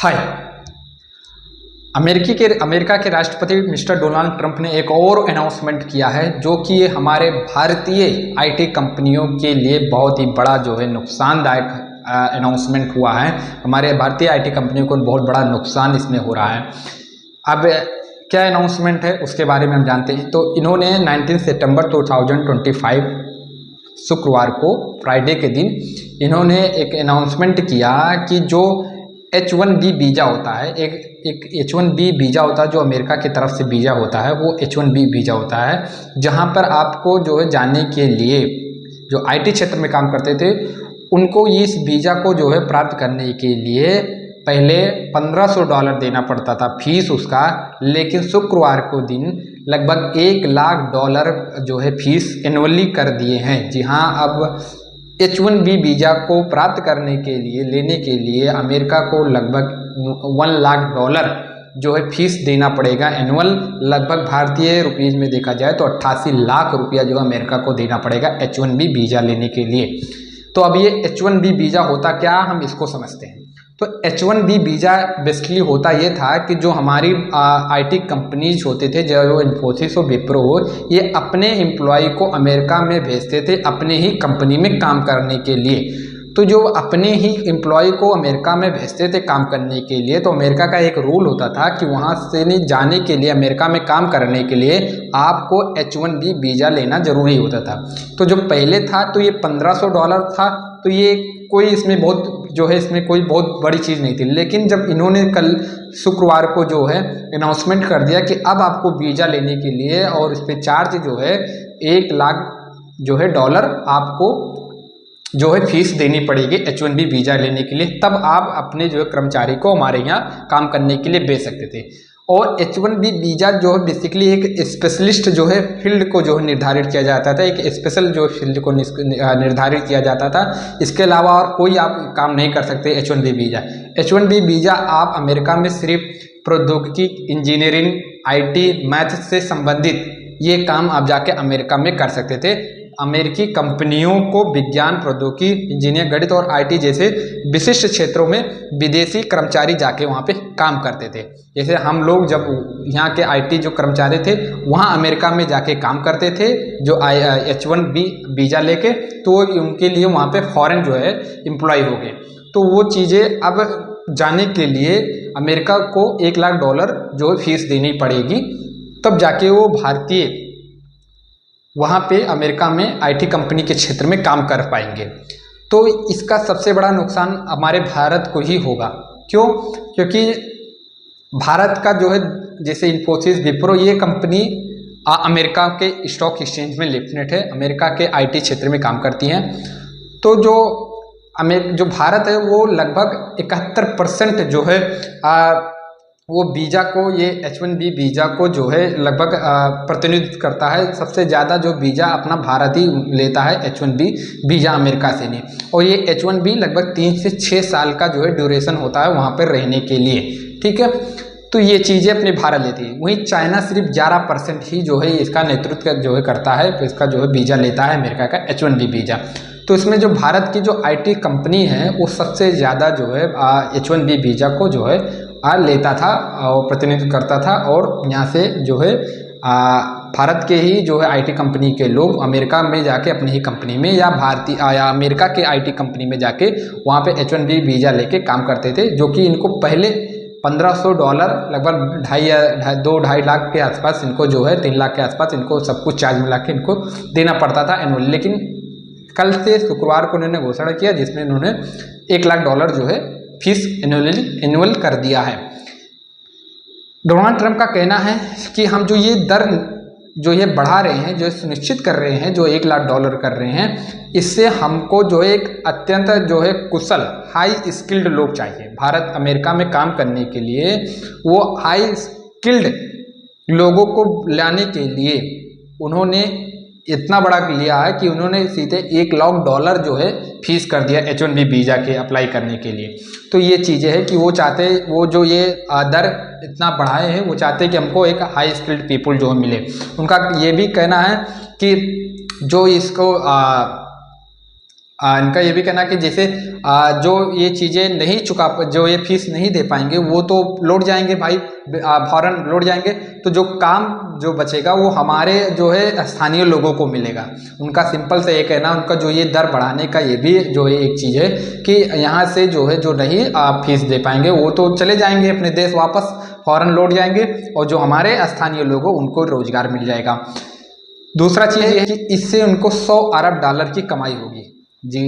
हाय। America के राष्ट्रपति mister Donald Trump ने एक और अनाउंसमेंट किया है जो कि हमारे भारतीय आईटी कंपनियों के लिए बहुत ही बड़ा जो है नुकसानदायक अनाउंसमेंट हुआ है। हमारे भारतीय आईटी कंपनियों को बहुत बड़ा नुकसान इसमें हो रहा है। अब क्या अनाउंसमेंट है उसके बारे में हम जानते हैं। तो इन्होंने 19 सितंबर 2025 शुक्रवार को फ्राइडे के दिन इन्होंने एक अनाउंसमेंट किया कि जो H1B वीज़ा होता है, एक H1B वीज़ा होता है जो अमेरिका की तरफ से वीज़ा होता है, वो H1B वीज़ा होता है जहां पर आपको जो है जाने के लिए जो आईटी क्षेत्र में काम करते थे उनको इस वीज़ा को जो है प्राप्त करने के लिए पहले $1500 देना पड़ता था फीस उसका, लेकिन शुक्रवार को दिन लगभग $1 लाख जो है फीस एनुअली कर दिए हैं। जी हाँ, अब H1B वीज़ा को प्राप्त करने के लिए लेने के लिए अमेरिका को लगभग $1 लाख जो है फीस देना पड़ेगा एनुअल। लगभग भारतीय रुपीज़ में देखा जाए तो 88 लाख रुपया जो अमेरिका को देना पड़ेगा H1B वीज़ा लेने के लिए। तो अब ये H1B वीज़ा होता क्या, हम इसको समझते हैं। तो H1B वीज़ा बेसिकली होता ये था कि जो हमारी आईटी कंपनीज होते थे, जो इन्फोसिस और विप्रो हो, ये अपने एम्प्लॉय को अमेरिका में भेजते थे अपने ही कंपनी में काम करने के लिए। तो जो अपने ही एम्प्लॉय को अमेरिका में भेजते थे काम करने के लिए, तो अमेरिका का एक रूल होता था कि वहाँ से नहीं जाने के लिए, अमेरिका में काम करने के लिए आपको H1B वीज़ा लेना ज़रूरी होता था। तो जो पहले था तो ये $1500 था, तो ये कोई इसमें इसमें कोई बहुत बड़ी चीज़ नहीं थी। लेकिन जब इन्होंने कल शुक्रवार को जो है अनाउंसमेंट कर दिया कि अब आपको वीज़ा लेने के लिए और इस पर चार्ज जो है $1 लाख जो है डॉलर आपको जो है फीस देनी पड़ेगी H1B वीज़ा लेने के लिए, तब आप अपने जो है कर्मचारी को हमारे यहाँ काम करने के लिए भेज सकते थे। और H1B वीज़ा जो है बेसिकली एक स्पेशलिस्ट जो है फील्ड को जो है निर्धारित किया जाता था, एक स्पेशल जो फील्ड को निर्धारित किया जाता था। इसके अलावा और कोई आप काम नहीं कर सकते H1B वीज़ा। H1B वीज़ा आप अमेरिका में सिर्फ प्रौद्योगिकी, इंजीनियरिंग, IT, मैथ से संबंधित ये काम आप जाके अमेरिका में कर सकते थे। अमेरिकी कंपनियों को विज्ञान, प्रौद्योगिकी, इंजीनियर, गणित और IT जैसे विशिष्ट क्षेत्रों में विदेशी कर्मचारी जाके वहाँ पे काम करते थे। जैसे हम लोग जब यहाँ के IT जो कर्मचारी थे वहाँ अमेरिका में जाके काम करते थे जो H1B वीज़ा लेके, तो उनके लिए वहाँ पे फॉरेन जो है एम्प्लॉय हो गए। तो वो चीज़ें अब जाने के लिए अमेरिका को $1 लाख जो है फीस देनी पड़ेगी, तब जाके वो भारतीय वहाँ पे अमेरिका में आईटी कंपनी के क्षेत्र में काम कर पाएंगे। तो इसका सबसे बड़ा नुकसान हमारे भारत को ही होगा। क्यों? क्योंकि भारत का जो है जैसे इन्फोसिस, विप्रो, ये कंपनी अमेरिका के स्टॉक एक्सचेंज में लिस्टेड है, अमेरिका के आईटी क्षेत्र में काम करती हैं। तो जो भारत है वो लगभग 71% जो है वो वीज़ा को, ये H1B वीज़ा को जो है लगभग प्रतिनिधित्व करता है। सबसे ज़्यादा जो वीज़ा अपना भारत ही लेता है H1B वीज़ा, अमेरिका से नहीं। और ये H1B लगभग 3 से 6 साल का जो है ड्यूरेशन होता है वहाँ पर रहने के लिए, ठीक है। तो ये चीज़ें अपने भारत लेती है। वहीं चाइना सिर्फ 11% ही जो है इसका नेतृत्व जो है करता है, तो इसका जो है वीज़ा लेता है अमेरिका का H1B वीज़ा। तो इसमें जो भारत की जो आईटी कंपनी है वो सबसे ज़्यादा जो है H1B वीज़ा को जो है लेता था और प्रतिनिधित्व करता था। और यहाँ से जो है भारत के ही जो है आईटी कंपनी के लोग अमेरिका में जाके अपनी ही कंपनी में या अमेरिका के आईटी कंपनी में जाके वहाँ पे H1B वीज़ा लेके काम करते थे, जो कि इनको पहले $1500 लगभग 2-2.5 लाख के आसपास इनको जो है 3 लाख के आसपास इनको सब कुछ चार्ज मिला के इनको देना पड़ता था एनुअल। लेकिन कल से शुक्रवार को उन्होंने घोषणा किया जिसमें इन्होंने $1 लाख जो है फीस एनुअल कर दिया है। डोनाल्ड ट्रंप का कहना है कि हम जो ये दर जो ये बढ़ा रहे हैं, जो सुनिश्चित कर रहे हैं, जो $1 लाख कर रहे हैं, इससे हमको जो एक अत्यंत जो है कुशल, हाई स्किल्ड लोग चाहिए। भारत अमेरिका में काम करने के लिए वो हाई स्किल्ड लोगों को लाने के लिए उन्होंने इतना बड़ा लिया है कि उन्होंने सीधे $1 लाख जो है फीस कर दिया H1B वीज़ा के अप्लाई करने के लिए। तो ये चीज़ें हैं कि वो चाहते, वो जो ये दर इतना बढ़ाए हैं, वो चाहते हैं कि हमको एक हाई स्किल्ड पीपल जो मिले। उनका ये भी कहना है कि जो इसको इनका ये भी कहना कि जैसे जो ये चीज़ें नहीं चुका, जो ये फीस नहीं दे पाएंगे वो तो लौट जाएंगे भाई, फौरन लौट जाएंगे। तो जो काम जो बचेगा वो हमारे जो है स्थानीय लोगों को मिलेगा। उनका सिंपल से ये कहना, उनका जो ये दर बढ़ाने का ये भी जो है एक चीज़ है कि यहाँ से जो है जो नहीं फीस दे पाएंगे वो तो चले जाएंगे अपने देश वापस, फौरन लौट जाएंगे, और जो हमारे स्थानीय लोग उनको रोजगार मिल जाएगा। दूसरा चीज़ ये है कि इससे उनको 100 अरब डॉलर की कमाई होगी जी।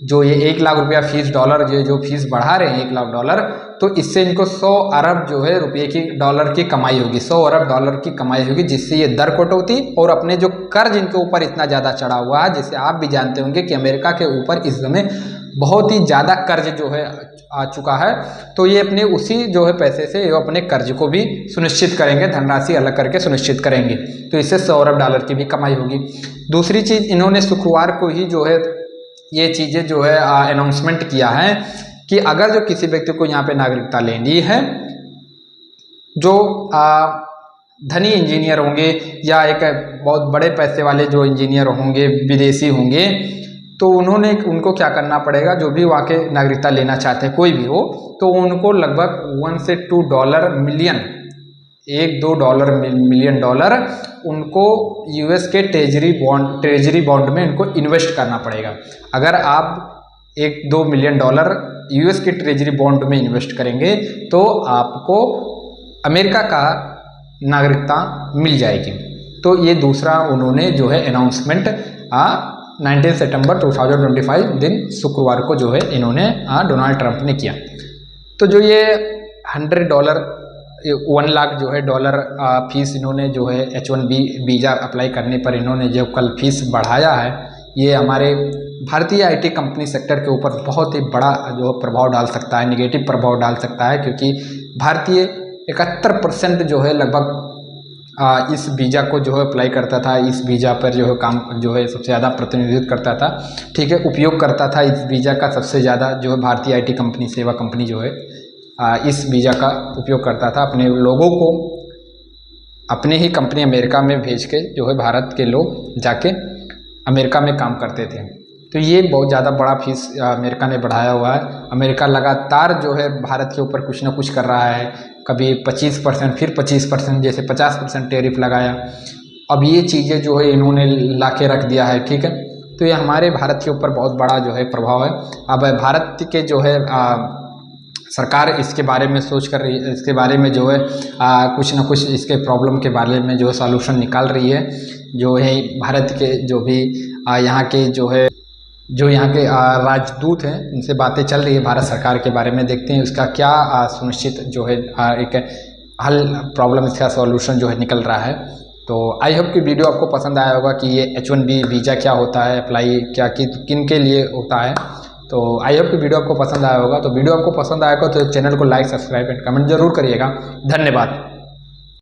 जो ये 1 लाख रुपया फीस डॉलर जो फीस बढ़ा रहे हैं 1 लाख डॉलर, तो इससे इनको 100 अरब जो है रुपये की डॉलर की कमाई होगी, 100 अरब डॉलर की कमाई होगी, जिससे ये दर कटौती और अपने जो कर्ज इनके ऊपर इतना ज़्यादा चढ़ा हुआ है, जैसे आप भी जानते होंगे कि अमेरिका के ऊपर इस समय बहुत ही ज़्यादा कर्ज जो है आ चुका है। तो ये अपने उसी जो है पैसे से ये अपने कर्ज को भी सुनिश्चित करेंगे, धनराशि अलग करके सुनिश्चित करेंगे, तो इससे 100 अरब डॉलर की भी कमाई होगी। दूसरी चीज़, इन्होंने शुक्रवार को ही जो है ये चीज़ें जो है अनाउंसमेंट किया है कि अगर जो किसी व्यक्ति को यहाँ पे नागरिकता लेनी है, जो धनी इंजीनियर होंगे या एक बहुत बड़े पैसे वाले जो इंजीनियर होंगे, विदेशी होंगे, तो उनको क्या करना पड़ेगा, जो भी वहाँ के नागरिकता लेना चाहते हैं कोई भी हो, तो उनको लगभग 1 से 2 dollar million, 1-2 dollar million dollar उनको यूएस के ट्रेजरी बॉन्ड में इनको इन्वेस्ट करना पड़ेगा। अगर आप 1-2 मिलियन डॉलर यूएस के ट्रेजरी बॉन्ड में इन्वेस्ट करेंगे तो आपको अमेरिका का नागरिकता मिल जाएगी। तो ये दूसरा उन्होंने जो है अनाउंसमेंट 19 सितंबर 2025 दिन शुक्रवार को जो है इन्होंने डोनाल्ड ट्रंप ने किया। तो जो ये $100 1 लाख जो है डॉलर फीस इन्होंने जो है H1B वीज़ा अप्लाई करने पर इन्होंने जो कल फीस बढ़ाया है, ये हमारे भारतीय IT कंपनी सेक्टर के ऊपर बहुत ही बड़ा जो प्रभाव डाल सकता है, निगेटिव प्रभाव डाल सकता है, क्योंकि भारतीय 71% जो है लगभग इस वीज़ा को जो है अप्लाई करता था, इस वीज़ा पर जो है काम जो है सबसे ज़्यादा प्रतिनिधित्व करता था, ठीक है, उपयोग करता था इस वीज़ा का सबसे ज़्यादा जो है भारतीय IT कंपनी, सेवा कंपनी जो है इस वीज़ा का उपयोग करता था। अपने लोगों को अपने ही कंपनी अमेरिका में भेज के जो है भारत के लोग जाके अमेरिका में काम करते थे। तो ये बहुत ज़्यादा बड़ा फीस अमेरिका ने बढ़ाया हुआ है। अमेरिका लगातार जो है भारत के ऊपर कुछ ना कुछ कर रहा है, कभी 25%, फिर 25%, जैसे 50% टैरिफ लगाया। अब ये चीज़ें जो है इन्होंने ला के रख दिया है, ठीक है। तो ये हमारे भारत के ऊपर बहुत बड़ा जो है प्रभाव है। अब भारत के जो है सरकार इसके बारे में सोच कर रही है, इसके बारे में जो है कुछ ना कुछ इसके प्रॉब्लम के बारे में जो है सॉल्यूशन निकाल रही है। जो है भारत के जो भी यहाँ के जो यहाँ के राजदूत हैं, उनसे बातें चल रही है भारत सरकार के बारे में। देखते हैं उसका क्या सुनिश्चित जो है एक हल, प्रॉब्लम, इसका सॉल्यूशन जो है निकल रहा है। तो आई होप कि वीडियो आपको पसंद आया होगा कि ये H1B वीज़ा क्या होता है, अप्लाई क्या किन के लिए होता है। तो आई होप कि वीडियो आपको पसंद आया होगा। तो वीडियो आपको पसंद आएगा तो चैनल को लाइक, सब्सक्राइब एंड कमेंट जरूर करिएगा। धन्यवाद।